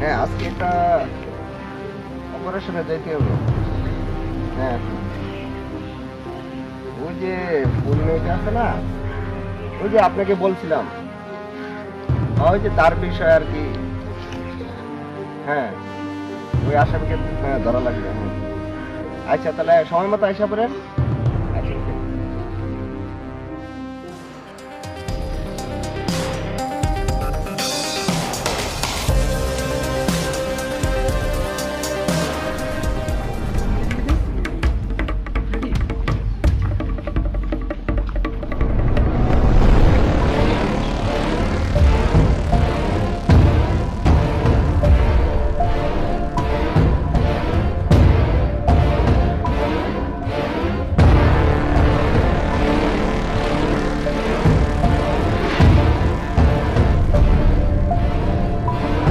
হ্যাঁ, আজকে একটা অপারেশনে যাইতে হবে। হ্যাঁ, ওই যে ফুল মেয়েটা আছে না, ওই যে আপনাকে বলছিলাম, ওই যে তার বিষয় আর কি। হ্যাঁ, ওই আসামিকে ধরা লাগবে। হ্যাঁ, আচ্ছা তাহলে সময় মতো আইসা পড়েন।